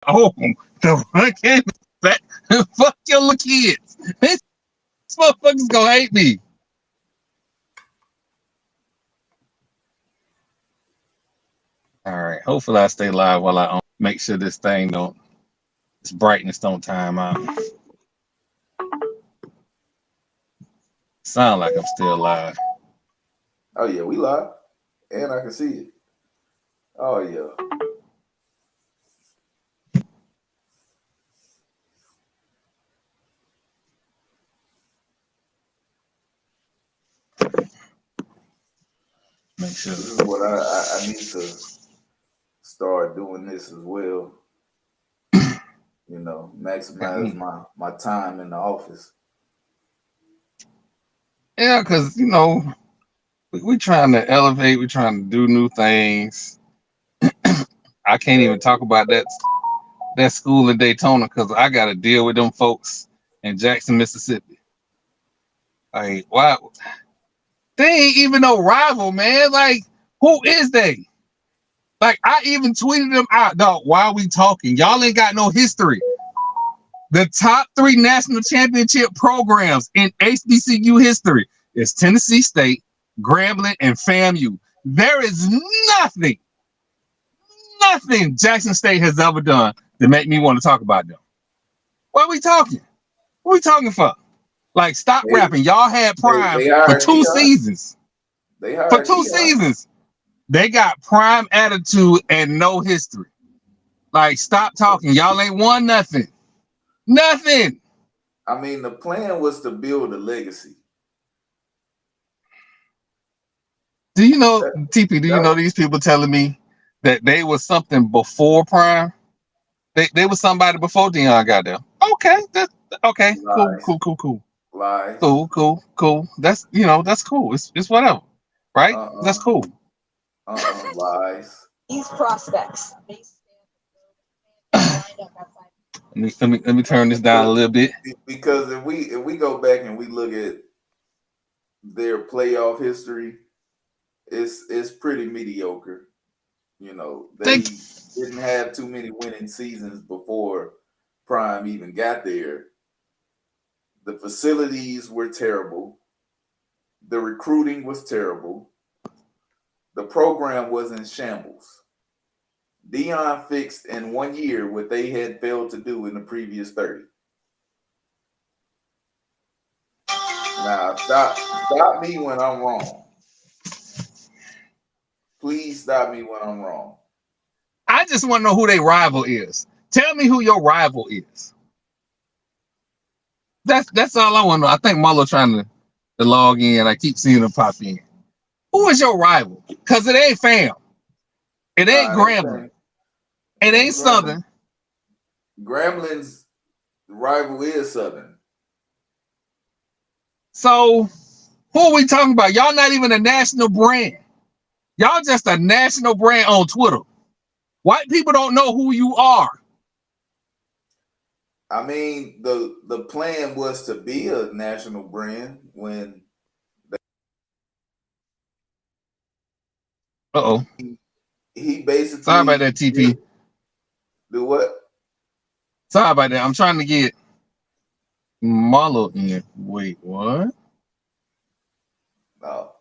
Oh, the fucking fuck your little kids. This motherfucker's gonna hate me. All right. Hopefully I stay live while I make sure this thing don't its brightness don't time out. Sound like I'm still live. Oh yeah, we live, and I can see it. Oh yeah. Make sure. This is what I need to start doing this as well. You know, maximize my time in the office. Yeah, because we trying to elevate, we're trying to do new things. I can't even talk about that school in Daytona because I got to deal with them folks in Jackson, Mississippi. Like, why? They ain't even no rival, man. Like, who is they? Like, I even tweeted them out, dog. Why are we talking? Y'all ain't got no history. The top 3 national championship programs in HBCU history is Tennessee State, Grambling, and FAMU. There is nothing Jackson State has ever done to make me want to talk about them. Why are we talking? What are we talking for? Like, stop rapping. Y'all had Prime for 2 seasons. For 2 seasons. They got prime attitude and no history. Like, stop talking. Y'all ain't won nothing. Nothing. I mean, the plan was to build a legacy. Do you know, TP, do you know these people telling me that they was something before Prime? They was somebody before Deion got there. Okay. Okay. Lies. Cool. Lies. Cool. That's that's cool. It's whatever. Right? That's cool. Lies. These prospects. Let me turn this down a little bit. Because if we go back and we look at their playoff history, it's pretty mediocre. You know, they didn't have too many winning seasons before Prime even got there. The facilities were terrible. The recruiting was terrible. The program was in shambles. Deion fixed in 1 year what they had failed to do in the previous 30. Now, stop me when I'm wrong. Please stop me when I'm wrong. I just want to know who their rival is. Tell me who your rival is. That's all I want to know. I think Marlo trying to log in. I keep seeing him pop in. Who is your rival? Because it ain't FAM. It ain't Grambling. It ain't Southern. Grambling's rival is Southern. So who are we talking about? Y'all not even a national brand. Y'all just a national brand on Twitter. White people don't know who you are. I mean, the plan was to be a national brand when he basically. Sorry about that, TP. Do what? Sorry about that. I'm trying to get Marlo in. Wait, what? No.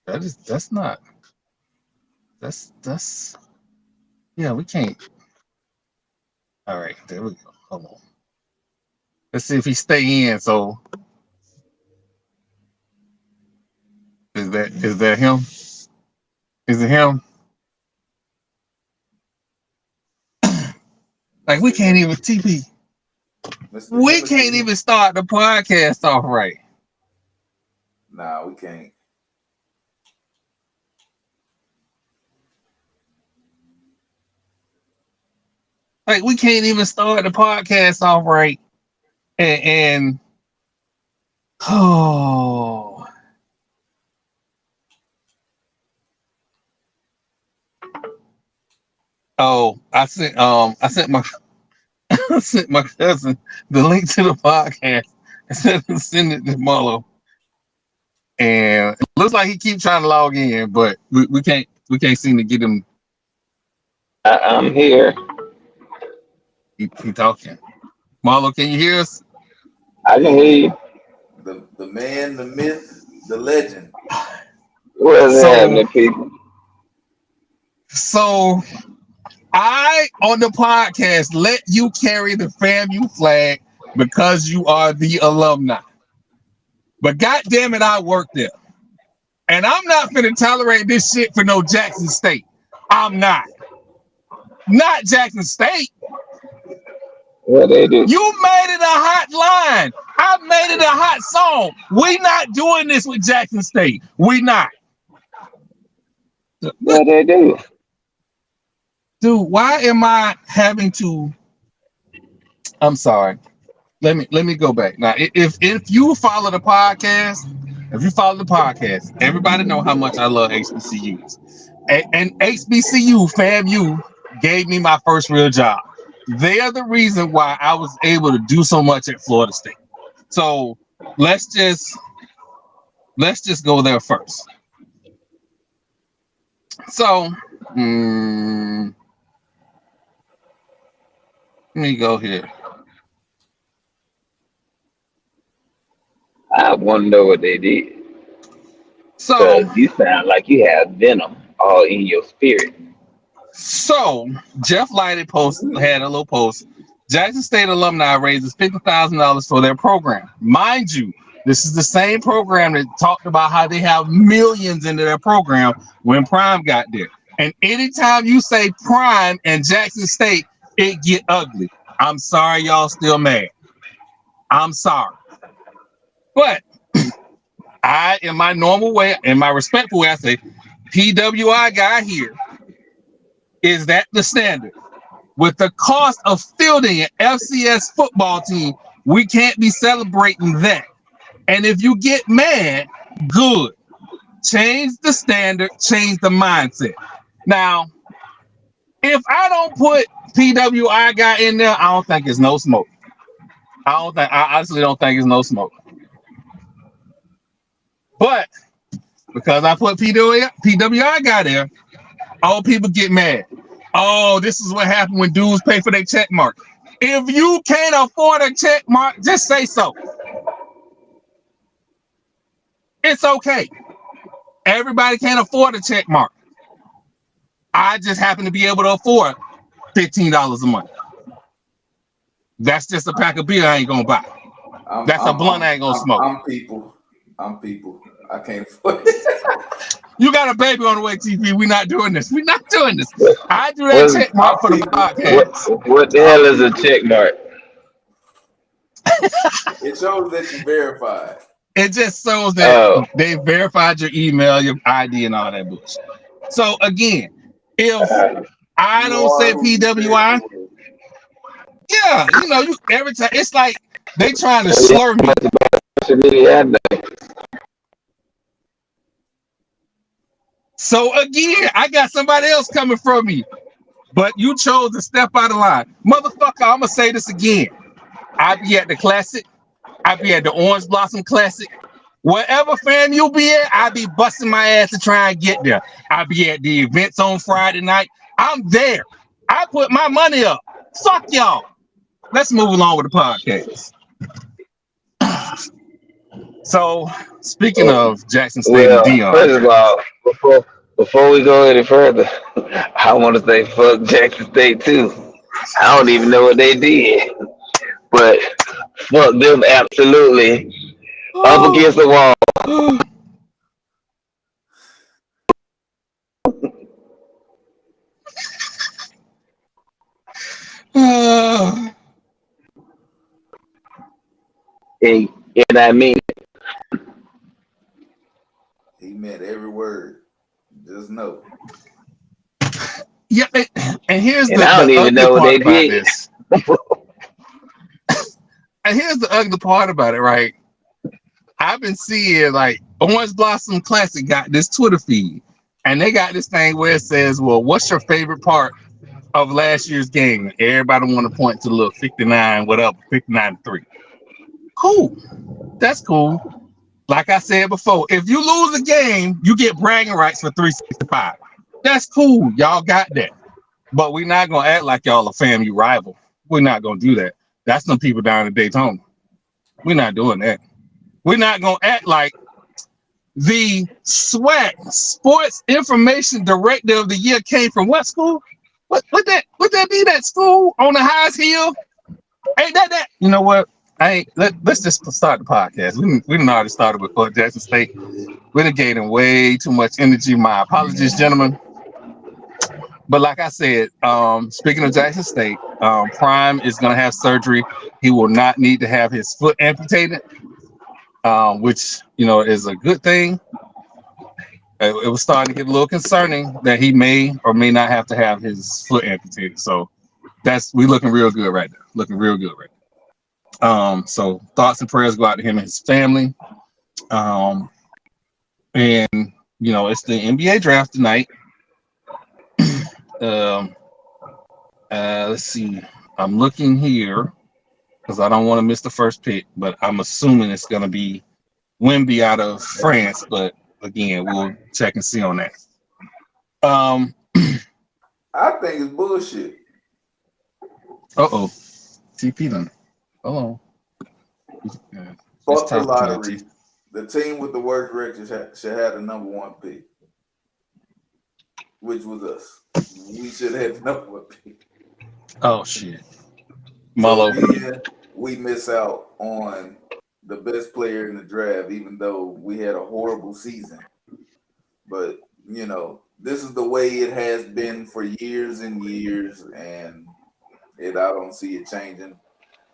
That's not. Yeah, we can't. All right, there we go. Hold on. Let's see if he stay in. So is that him? Is it him? Like, we can't even TP. We can't even start the podcast off right. Nah, we can't. Like, we can't even start the podcast off right. And oh, I sent my I sent my cousin the link to the podcast and send it to Marlo. And it looks like he keeps trying to log in, but we can't seem to get him. I'm here. He talking. Marlo, can you hear us? I can hear you. The man, the myth, the legend. What's happening, people? So I on the podcast let you carry the FAMU flag because you are the alumni. But goddamn it, I work there. And I'm not finna tolerate this shit for no Jackson State. I'm not. Not Jackson State. What they do? You made it a hot line. I made it a hot song. We not doing this with Jackson State. We not. What they do? Dude, why am I having to? I'm sorry. Let me go back. Now, if you follow the podcast, everybody know how much I love HBCUs. And HBCU, FAMU, gave me my first real job. They are the reason why I was able to do so much at Florida State. So let's just go there first. So let me go here. I want to know what they did. So You sound like you have venom all in your spirit. So Jeff Lighty had a little post. Jackson State alumni raises $50,000 for their program. Mind you, this is the same program that talked about how they have millions into their program when Prime got there. And anytime you say Prime and Jackson State, it get ugly. I'm sorry, y'all still mad. I'm sorry. But I, in my normal way, in my respectful way, I say, PWI guy here. Is that the standard? With the cost of fielding an FCS football team, we can't be celebrating that. And if you get mad, good. Change the standard, change the mindset. Now, if I don't put PWI guy in there, I don't think it's no smoke. I honestly don't think it's no smoke. But because I put PWI guy there, all people get mad. Oh, this is what happened when dudes pay for their check mark. If you can't afford a check mark, just say so. It's okay. Everybody can't afford a check mark. I just happen to be able to afford $15 a month. That's just a pack of beer I ain't gonna buy. That's a blunt I ain't gonna smoke. I'm people. I can't afford it. You got a baby on the way, TV. We're not doing this. I do that check mark for the podcast. What the hell is a check mark? It shows that you verified. It just shows that they verified your email, your ID, and all that bullshit. So again, if I don't say PWI, yeah, you every time it's like they trying to slur me. So again, I got somebody else coming from me, but you chose to step out of line. Motherfucker, I'm gonna say this again. I be at the Classic. I be at the Orange Blossom Classic. Wherever fan you be at, I be busting my ass to try and get there. I be at the events on Friday night. I'm there. I put my money up. Fuck y'all. Let's move along with the podcast. So, speaking of Jackson State and Dion. First of all, before we go any further, I want to say fuck Jackson State too. I don't even know what they did, but fuck them absolutely. Up against the wall. And I mean it. He meant every word. Just know. Yeah, and here's and the I don't even know what they did. This. And here's the ugly part about it, right? I've been seeing like Orange Blossom Classic got this Twitter feed, and they got this thing where it says, "Well, what's your favorite part of last year's game?" Everybody want to point to the little 59, whatever, 59-3. Cool, that's cool. Like I said before, if you lose a game, you get bragging rights for 365. That's cool. Y'all got that. But we're not gonna act like y'all a FAMU rival. We're not gonna do that. That's some people down in Daytona. We're not doing that. We're not gonna act like the SWAC Sports Information Director of the Year came from what school? What that be? That school on the highest hill? Ain't that? You know what? Let's just start the podcast. We done already started with Fort Jackson State. We're getting way too much energy. My apologies, gentlemen. But like I said, speaking of Jackson State, Prime is going to have surgery. He will not need to have his foot amputated, which, is a good thing. It was starting to get a little concerning that he may or may not have to have his foot amputated. So we looking real good right now. Looking real good right now. So thoughts and prayers go out to him and his family. And, it's the NBA draft tonight. Let's see. I'm looking here because I don't want to miss the first pick, but I'm assuming it's going to be Wemby out of France. But again, we'll check and see on that. I think it's bullshit. Uh-oh. TP done. Hold on. Fuck the lottery. The team with the worst record should have the number one pick, which was us. We should have the number one pick. Oh, shit. Mullo. So we miss out on the best player in the draft, even though we had a horrible season. But, this is the way it has been for years and years, and I don't see it changing.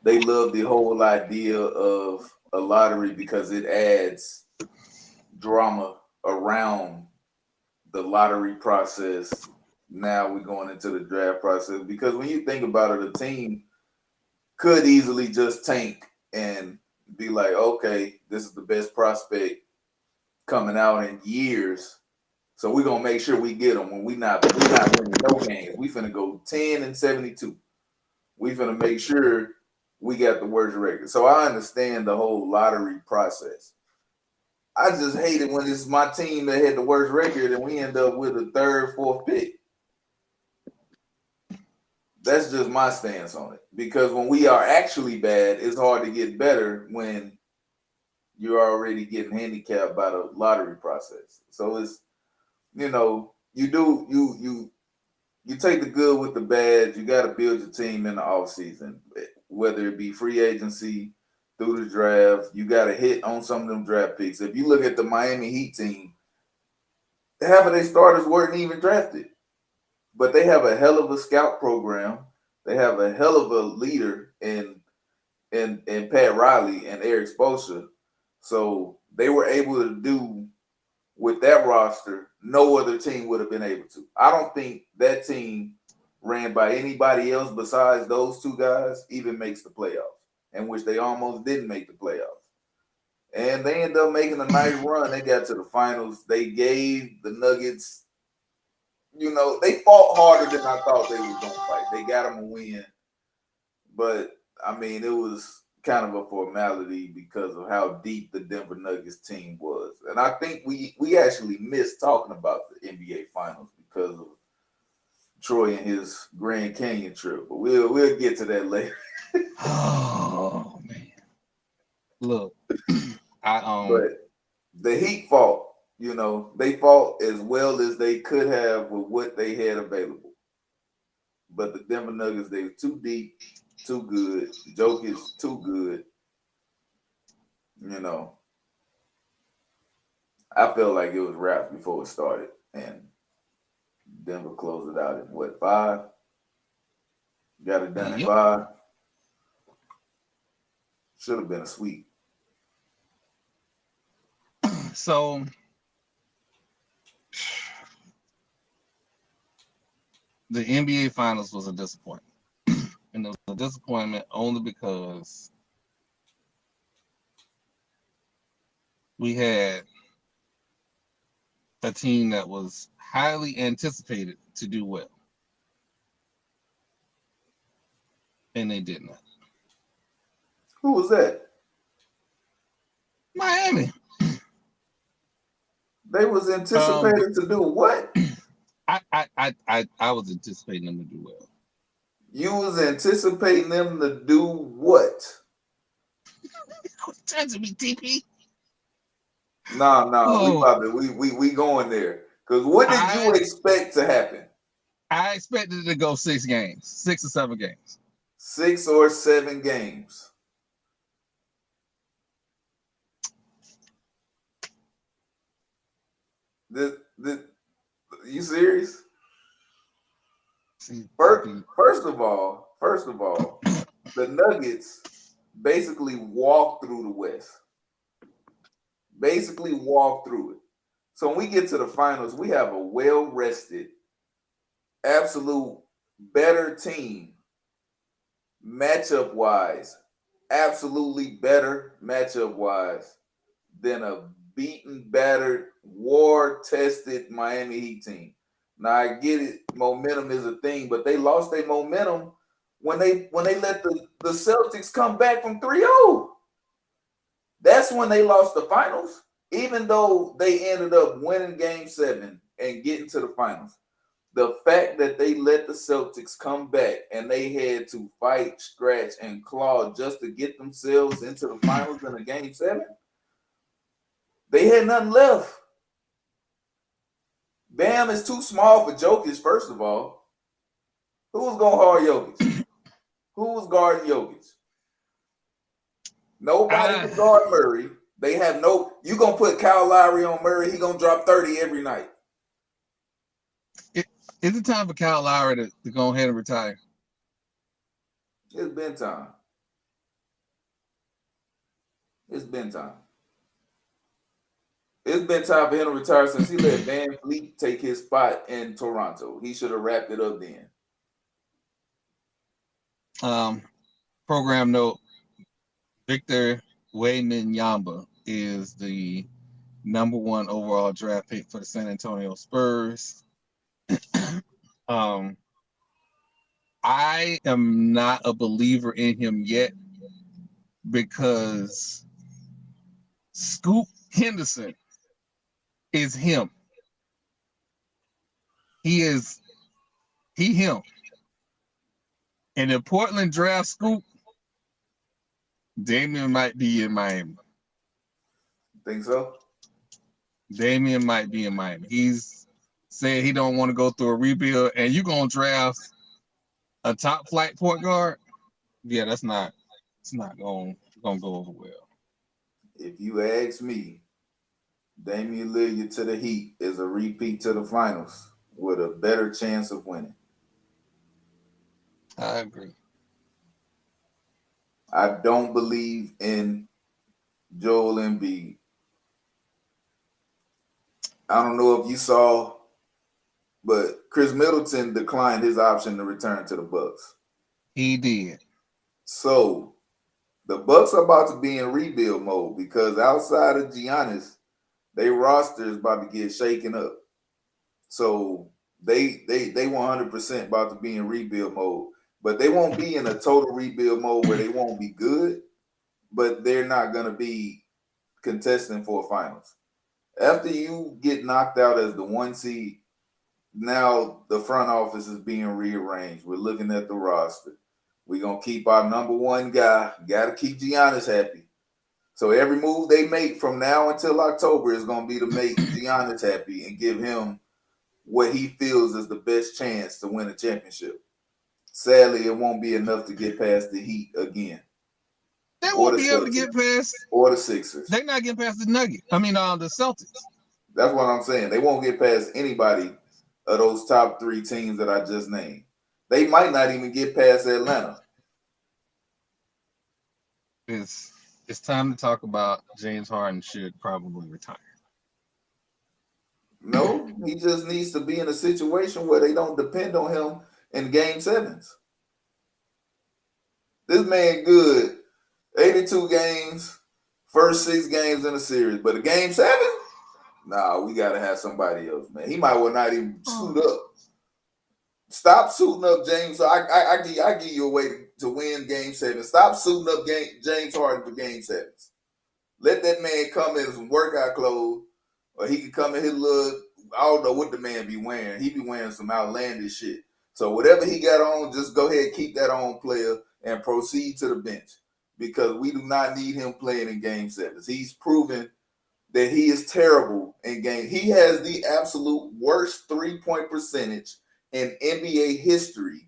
They love the whole idea of a lottery because it adds drama around the lottery process. Now we're going into the draft process because when you think about it, a team could easily just tank and be like, okay, this is the best prospect coming out in years, so we're gonna make sure we get them when we not winning no games. We finna go 10-72. We finna make sure we got the worst record. So I understand the whole lottery process. I just hate it when it's my team that had the worst record and we end up with a third, fourth pick. That's just my stance on it. Because when we are actually bad, it's hard to get better when you're already getting handicapped by the lottery process. So it's, you take the good with the bad. You got to build your team in the offseason, whether it be free agency, through the draft. You got to hit on some of them draft picks. If you look at the Miami Heat team, half of their starters weren't even drafted. But they have a hell of a scout program. They have a hell of a leader in Pat Riley and Eric Spoelstra. So they were able to do with that roster no other team would have been able to. I don't think that team ran by anybody else besides those two guys even makes the playoffs, in which they almost didn't make the playoffs. And they ended up making a nice run. They got to the finals. They gave the Nuggets, they fought harder than I thought they was going to fight. They got them a win. But, it was kind of a formality because of how deep the Denver Nuggets team was. And I think we actually missed talking about the NBA Finals because of Troy and his Grand Canyon trip. But we'll get to that later. Oh, man. Look, But the Heat fought. They fought as well as they could have with what they had available. But the Denver Nuggets, they were too deep, too good. Jokic, too good. I felt like it was wrapped before it started. And Denver closed it out in 5? Got it done in 5. Should have been a sweep. So the NBA Finals was a disappointment. And it was a disappointment only because we had a team that was highly anticipated to do well. And they did not. Who was that? Miami. They was anticipated to do what? I was anticipating them to do well. You was anticipating them to do what? Turn to me, TP. Nah, Oh, we going there. Because what did you I expect to happen? I expected it to go 6 or 7 games. 6 or 7 games. You serious? See, First of all, the Nuggets basically walked through the West. Basically walked through it. So when we get to the finals, we have a well-rested, absolute better team matchup wise, absolutely better matchup wise than a beaten, battered, war tested Miami Heat team. Now I get it, momentum is a thing, but they lost their momentum when they let the Celtics come back from 3-0. That's when they lost the finals, even though they ended up winning game 7 and getting to the finals. The fact that they let the Celtics come back and they had to fight, scratch, and claw just to get themselves into the finals in a game 7, they had nothing left. Bam is too small for Jokic, first of all. Who was going to guard Jokic? Who was guarding Jokic? Nobody could guard Murray. They have no. You gonna put Kyle Lowry on Murray? He gonna drop 30 every night. Is it time for Kyle Lowry to go ahead and retire? It's been time. It's been time. It's been time for him to retire since he let Van Fleet take his spot in Toronto. He should have wrapped it up then. Program note: Victor Wembanyama is the number 1 overall draft pick for the San Antonio Spurs. I am not a believer in him yet because Scoop Henderson is him. He him. And if Portland draft Scoop, Damian might be in Miami. Think so? Damian might be in Miami. He's said he don't want to go through a rebuild, and you gonna draft a top flight point guard? Yeah, it's not gonna go over well. If you ask me, Damian Lillard to the Heat is a repeat to the finals with a better chance of winning. I agree. I don't believe in Joel Embiid. I don't know if you saw, but Chris Middleton declined his option to return to the Bucks. He did. So the Bucks are about to be in rebuild mode because outside of Giannis, their roster is about to get shaken up. So they 100% about to be in rebuild mode. But they won't be in a total rebuild mode where they won't be good, but they're not going to be contesting for finals. After you get knocked out as the 1 seed, now the front office is being rearranged. We're looking at the roster. We're going to keep our number 1 guy. Got to keep Giannis happy. So every move they make from now until October is going to be to make Giannis happy and give him what he feels is the best chance to win a championship. Sadly, it won't be enough to get past the Heat again. They won't be able to get past. Or the Sixers. They're not getting past the Nuggets. I mean, the Celtics. That's what I'm saying. They won't get past anybody of those top 3 teams that I just named. They might not even get past Atlanta. It's time to talk about James Harden should probably retire. No, he just needs to be in a situation where they don't depend on him in game 7s. This man good. 82 games, first 6 games in a series. But a game 7? Nah, we got to have somebody else, man. He might well not even suit up. Stop suiting up James. I give you a way to win game 7. Stop suiting up James Harden for game 7s. Let that man come in some workout clothes, or he can come in his little, I don't know what the man be wearing. He be wearing some outlandish shit. So whatever he got on, just go ahead, keep that on, player, and proceed to the bench because we do not need him playing in Game 7s. He's proven that he is terrible in game. He has the absolute worst 3-point percentage in NBA history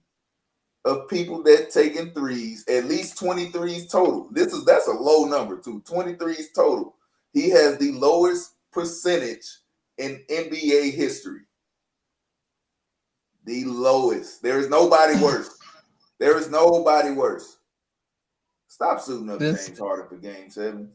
of people that taking threes, at least 23s total. That's a low number too. 23s total. He has the lowest percentage in NBA history. The lowest. There is nobody worse. There is nobody worse. Stop suiting up James Harden for Game 7.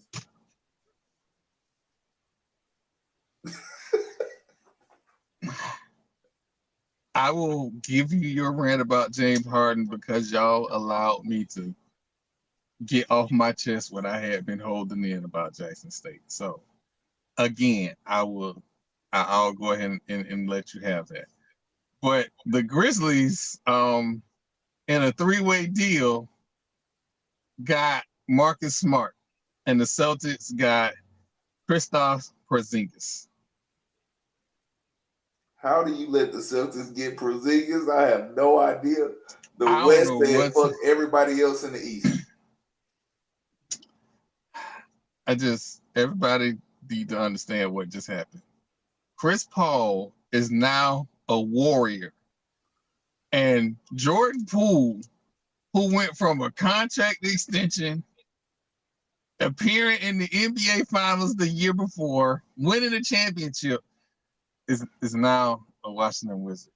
I will give you your rant about James Harden because y'all allowed me to get off my chest what I had been holding in about Jackson State. So again, I'll go ahead and let you have that. But the Grizzlies, in a 3-way deal, got Marcus Smart, and the Celtics got Kristaps Porzingis. How do you let the Celtics get Porzingis? I have no idea. The West said fuck everybody else in the East. Everybody need to understand what just happened. Chris Paul is now a Warrior. And Jordan Poole, who went from a contract extension, appearing in the NBA Finals the year before, winning a championship, is now a Washington Wizard.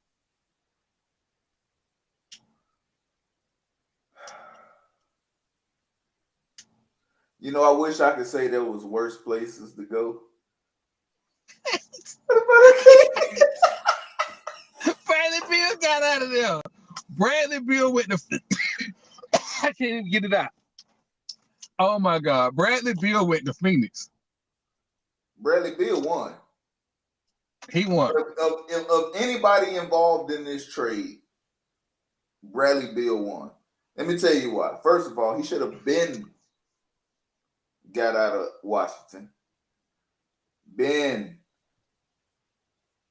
You know, I wish I could say there was worse places to go. Bradley Beal got out of there. Bradley Beal went to I can't even get it out. Oh my God. Bradley Beal went to Phoenix. Bradley Beal won. He won. Of anybody involved in this trade, Bradley Beal won. Let me tell you why. First of all, he should have been got out of Washington.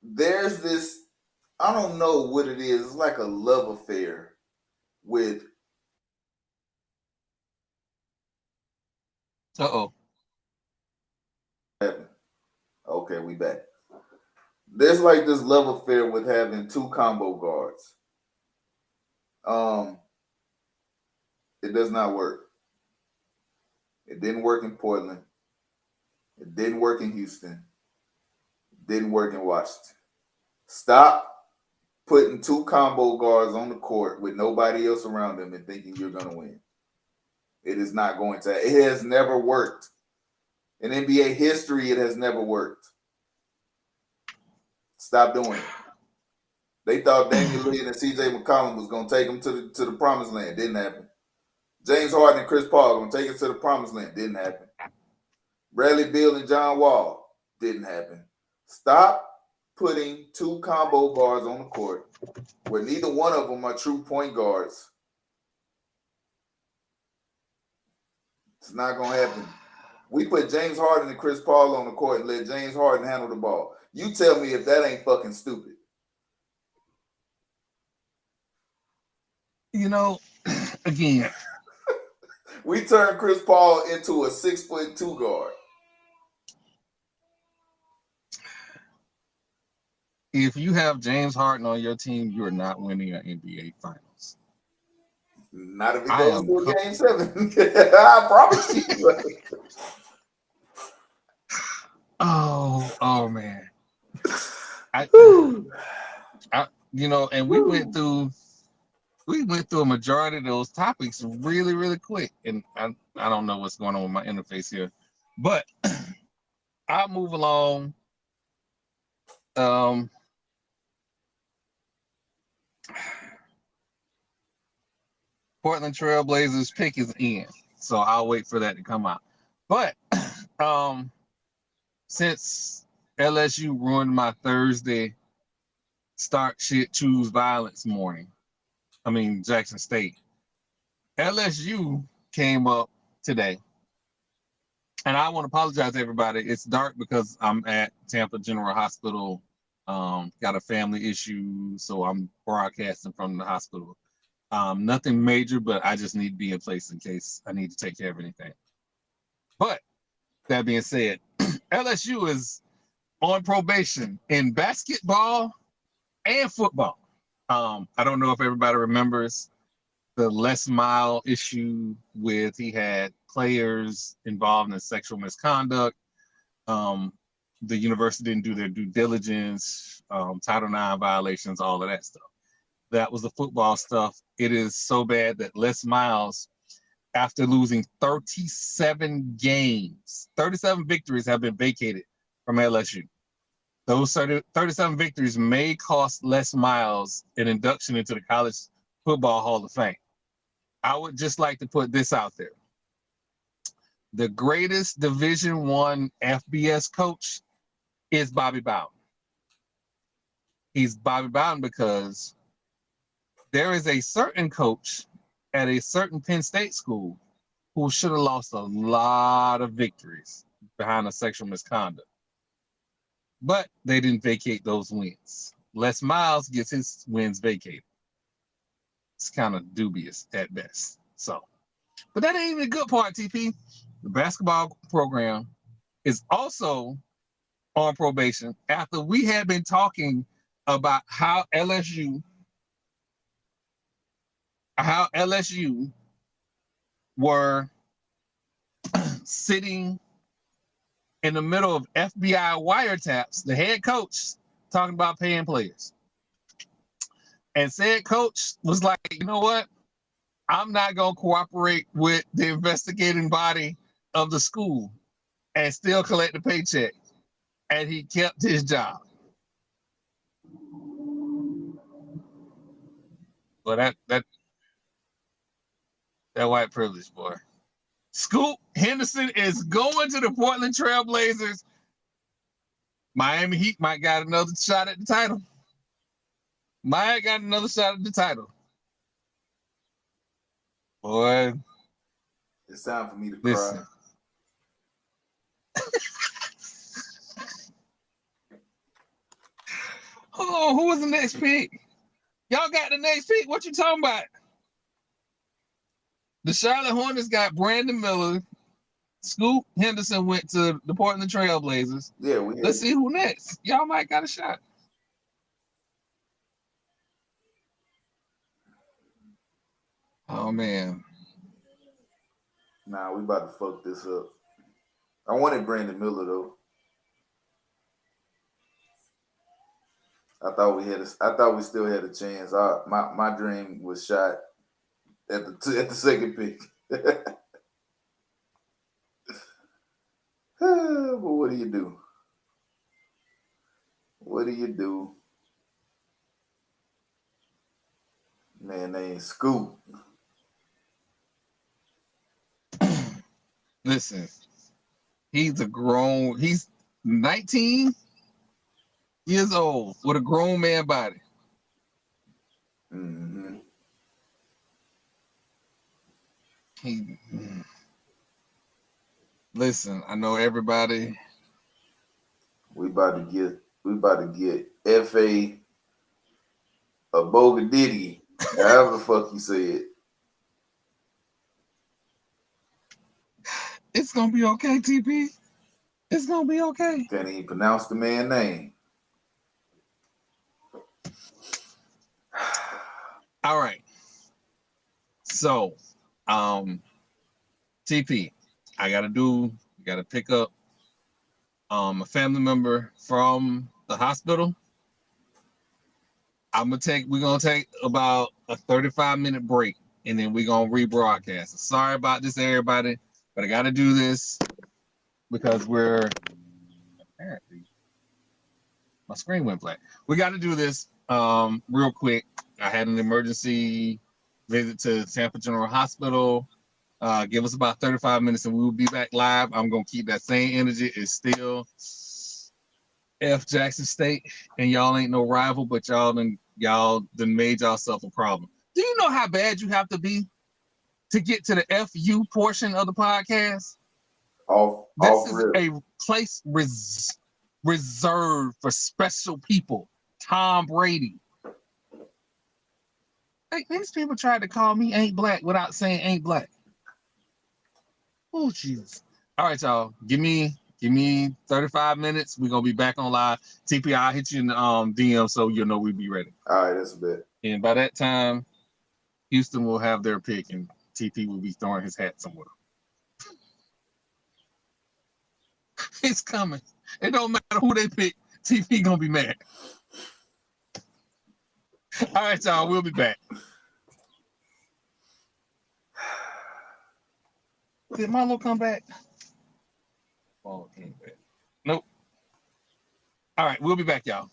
There's this, I don't know what it is. It's like a love affair with. Uh-oh. Okay, we back. There's like this love affair with having 2 combo guards. It does not work. It didn't work in Portland. It didn't work in Houston. It didn't work in Washington. Stop putting 2 combo guards on the court with nobody else around them and thinking you're going to win. It is not going to. It has never worked. In NBA history, it has never worked. Stop doing it. They thought Damian Lillard and CJ McCollum was going to take them to the promised land. Didn't happen. James Harden and Chris Paul going to take us to the promised land. Didn't happen. Bradley Beal and John Wall. Didn't happen. Stop putting 2 combo guards on the court where neither one of them are true point guards. It's not going to happen. We put James Harden and Chris Paul on the court and let James Harden handle the ball. You tell me if that ain't fucking stupid. You know, again, we turned Chris Paul into a 6'2" guard. If you have James Harden on your team, you are not winning an NBA Finals. Not if it goes to a Game 7. I promise you. Oh man. You know, and we went through a majority of those topics really, really quick. And I don't know what's going on with my interface here, but I'll move along. Portland Trail Blazers pick is in, so I'll wait for that to come out. But since LSU ruined my Thursday start shit, choose violence morning, Jackson State, LSU came up today. And I want to apologize to everybody. It's dark because I'm at Tampa General Hospital Got a family issue, so I'm broadcasting from the hospital. Nothing major, but I just need to be in place in case I need to take care of anything. But that being said, LSU is on probation in basketball and football. I don't know if everybody remembers the Les Miles issue with he had players involved in sexual misconduct. The university didn't do their due diligence, Title IX violations, all of that stuff. That was the football stuff. It is so bad that Les Miles, after losing 37 games, 37 victories have been vacated from LSU. Those 37 victories may cost Les Miles an induction into the College Football Hall of Fame. I would just like to put this out there. The greatest Division I FBS coach is Bobby Bowden. He's Bobby Bowden because there is a certain coach at a certain Penn State school who should have lost a lot of victories behind a sexual misconduct. But they didn't vacate those wins. Les Miles gets his wins vacated. It's kind of dubious at best. So, but that ain't even the good part, TP. The basketball program is also on probation after we had been talking about how LSU were sitting in the middle of FBI wiretaps, the head coach talking about paying players. And said coach was like, you know what? I'm not going to cooperate with the investigating body of the school and still collect the paycheck. And he kept his job. But that white privilege, boy. Scoop Henderson is going to the Portland Trail Blazers. Miami Heat might got another shot at the title. Might got another shot at the title. Boy. It's time for me to Listen. cry. Oh, who was the next pick? Y'all got the next pick. What you talking about? The Charlotte Hornets got Brandon Miller. Scoop Henderson went to the Portland Trail Blazers. Yeah, Let's see who next. Y'all might got a shot. Oh, man. Nah, we about to fuck this up. I wanted Brandon Miller though. I thought we still had a chance. My dream was shot at the second pick. But what do you do? What do you do? Man named Scoop. Listen, he's 19 years old with a grown man body. Mm-hmm. Listen, I know everybody. We about to get F.A. a Bogadiddy, however the fuck you say it. It's gonna be okay, TP. It's gonna be okay. Can't even pronounce the man's name. All right. So, TP, I gotta pick up a family member from the hospital. We're gonna take about a 35-minute break and then we're gonna rebroadcast. Sorry about this, everybody, but I gotta do this because apparently my screen went black. We gotta do this real quick. I had an emergency visit to Tampa General Hospital. Give us about 35 minutes and we will be back live. I'm going to keep that same energy. It's still F Jackson State, and y'all ain't no rival, but y'all done made yourself a problem. Do you know how bad you have to be to get to the FU portion of the podcast? This is a place reserved for special people. Tom Brady. Like, these people tried to call me ain't black without saying ain't black. Oh, Jesus. All right, y'all. Give me 35 minutes. We're going to be back on live. TP, I'll hit you in the DM so you'll know we'll be ready. All right, that's a bit. And by that time, Houston will have their pick and TP will be throwing his hat somewhere. It's coming. It don't matter who they pick. TP going to be mad. All right, y'all. We'll be back. Did Marlo come back? Oh, came back. Nope. All right, we'll be back, y'all.